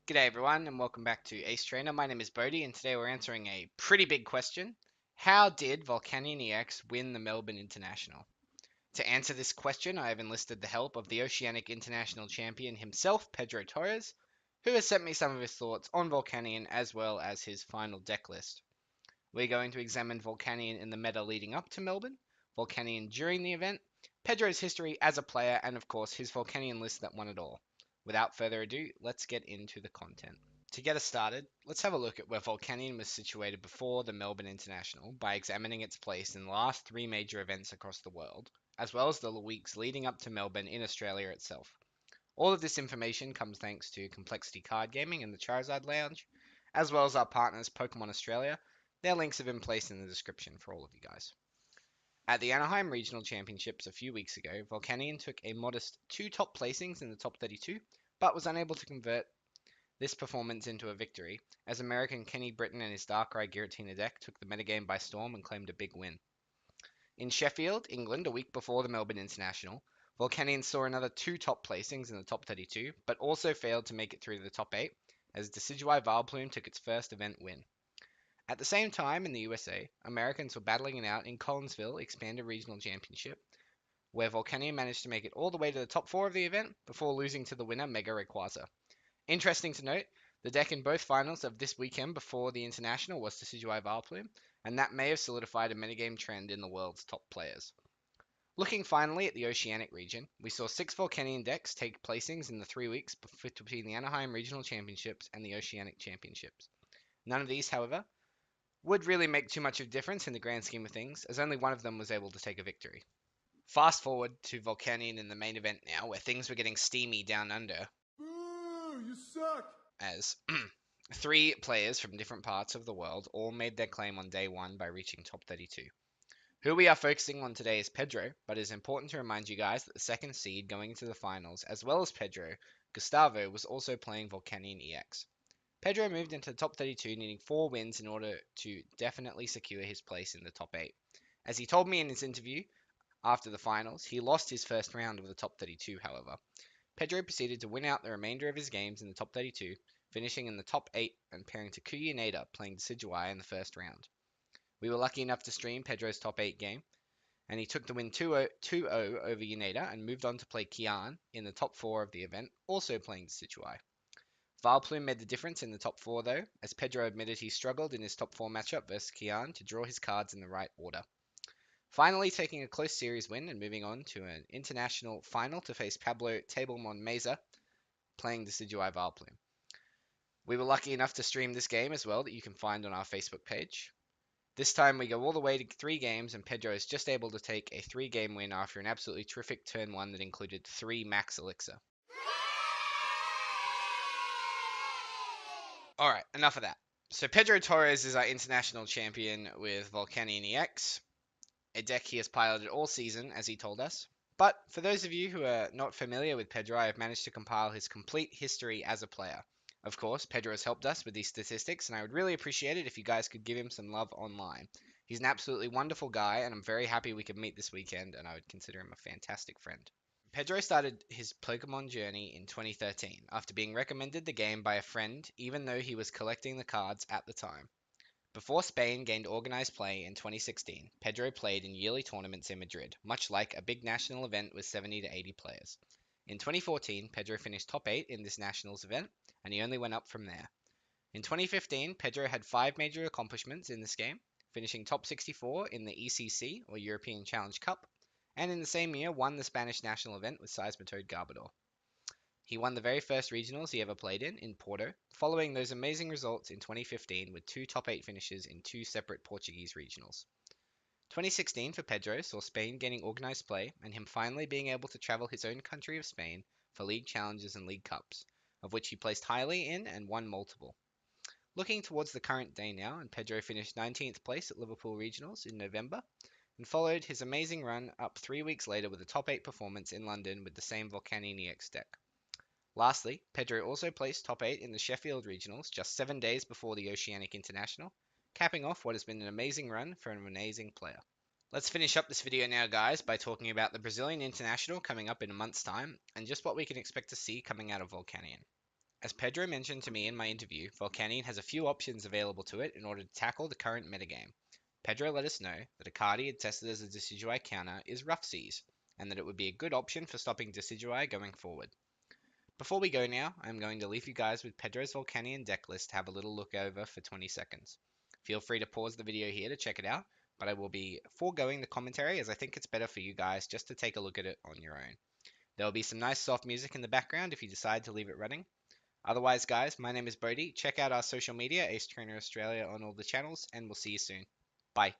G'day everyone and welcome back to Ace Trainer. My name is Bodhi and today we're answering a pretty big question. How did Volcanion EX win the Melbourne International? To answer this question, I have enlisted the help of the Oceanic International champion himself, Pedro Torres, who has sent me some of his thoughts on Volcanion as well as his final deck list. We're going to examine Volcanion in the meta leading up to Melbourne, Volcanion during the event, Pedro's history as a player, and of course his Volcanion list that won it all. Without further ado, let's get into the content. To get us started, let's have a look at where Volcanion was situated before the Melbourne International by examining its place in the last three major events across the world, as well as the weeks leading up to Melbourne in Australia itself. All of this information comes thanks to Complexity Card Gaming and the Charizard Lounge, as well as our partners Pokemon Australia. Their links have been placed in the description for all of you guys. At the Anaheim Regional Championships a few weeks ago, Volcanion took a modest 2 top placings in the top 32, but was unable to convert this performance into a victory, as American Kenny Britton and his Darkrai Giratina deck took the metagame by storm and claimed a big win. In Sheffield, England, a week before the Melbourne International, Volcanion saw another 2 top placings in the top 32, but also failed to make it through to the top 8, as Decidueye Vileplume took its first event win. At the same time, in the USA, Americans were battling it out in Collinsville Expanded Regional Championship, where Volcanion managed to make it all the way to the top 4 of the event before losing to the winner Mega Rayquaza. Interesting to note, the deck in both finals of this weekend before the International was Decidueye Vileplume, and that may have solidified a metagame trend in the world's top players. Looking finally at the Oceanic region, we saw 6 Volcanion decks take placings in the 3 weeks between the Anaheim Regional Championships and the Oceanic Championships. None of these, however, would really make too much of a difference in the grand scheme of things, as only one of them was able to take a victory. Fast forward to Volcanion in the main event now, where things were getting steamy down under. Boo! You suck! As 3 players from different parts of the world all made their claim on day 1 by reaching top 32. Who we are focusing on today is Pedro, but it is important to remind you guys that the second seed going into the finals, as well as Pedro, Gustavo, was also playing Volcanion EX. Pedro moved into the top 32 needing 4 wins in order to definitely secure his place in the top 8. As he told me in his interview after the finals, he lost his first round of the top 32, however. Pedro proceeded to win out the remainder of his games in the top 32, finishing in the top 8 and pairing to Kuyaneda playing Decidueye in the first round. We were lucky enough to stream Pedro's top 8 game, and he took the win 2-0 over Yaneda and moved on to play Kian in the top 4 of the event, also playing Decidueye. Vileplume made the difference in the top 4 though, as Pedro admitted he struggled in his top 4 matchup versus Kian to draw his cards in the right order. Finally taking a close series win and moving on to an international final to face Pablo Tablemon Meza, playing Decidueye Vileplume. We were lucky enough to stream this game as well that you can find on our Facebook page. This time we go all the way to 3 games and Pedro is just able to take a 3-game win after an absolutely terrific turn 1 that included 3 max elixir. Alright, enough of that. So Pedro Torres is our international champion with Volcanion EX, a deck he has piloted all season as he told us. But for those of you who are not familiar with Pedro, I have managed to compile his complete history as a player. Of course, Pedro has helped us with these statistics, and I would really appreciate it if you guys could give him some love online. He's an absolutely wonderful guy, and I'm very happy we could meet this weekend, and I would consider him a fantastic friend. Pedro started his Pokemon journey in 2013, after being recommended the game by a friend, even though he was collecting the cards at the time. Before Spain gained organized play in 2016, Pedro played in yearly tournaments in Madrid, much like a big national event with 70 to 80 players. In 2014, Pedro finished top 8 in this nationals event, and he only went up from there. In 2015, Pedro had 5 major accomplishments in this game, finishing top 64 in the ECC, or European Challenge Cup, and in the same year won the Spanish national event with Seismitoad Garbodor. He won the very first regionals he ever played in Porto, following those amazing results in 2015 with 2 top 8 finishes in 2 separate Portuguese regionals. 2016 for Pedro saw Spain gaining organised play and him finally being able to travel his own country of Spain for league challenges and league cups, of which he placed highly in and won multiple. Looking towards the current day now, and Pedro finished 19th place at Liverpool Regionals in November, and followed his amazing run up 3 weeks later with a top 8 performance in London with the same Volcanion EX deck. Lastly, Pedro also placed top 8 in the Sheffield Regionals just 7 days before the Oceanic International, capping off what has been an amazing run for an amazing player. Let's finish up this video now, guys, by talking about the Brazilian International coming up in a month's time, and just what we can expect to see coming out of Volcanion. As Pedro mentioned to me in my interview, Volcanion has a few options available to it in order to tackle the current metagame. Pedro let us know that a card he had tested as a Decidueye counter is Rough Seas, and that it would be a good option for stopping Decidueye going forward. Before we go now, I'm going to leave you guys with Pedro's Volcanion deck list to have a little look over for 20 seconds. Feel free to pause the video here to check it out, but I will be foregoing the commentary as I think it's better for you guys just to take a look at it on your own. There will be some nice soft music in the background if you decide to leave it running. Otherwise, guys, my name is Bodhi. Check out our social media, Ace Trainer Australia, on all the channels, and we'll see you soon. Bye.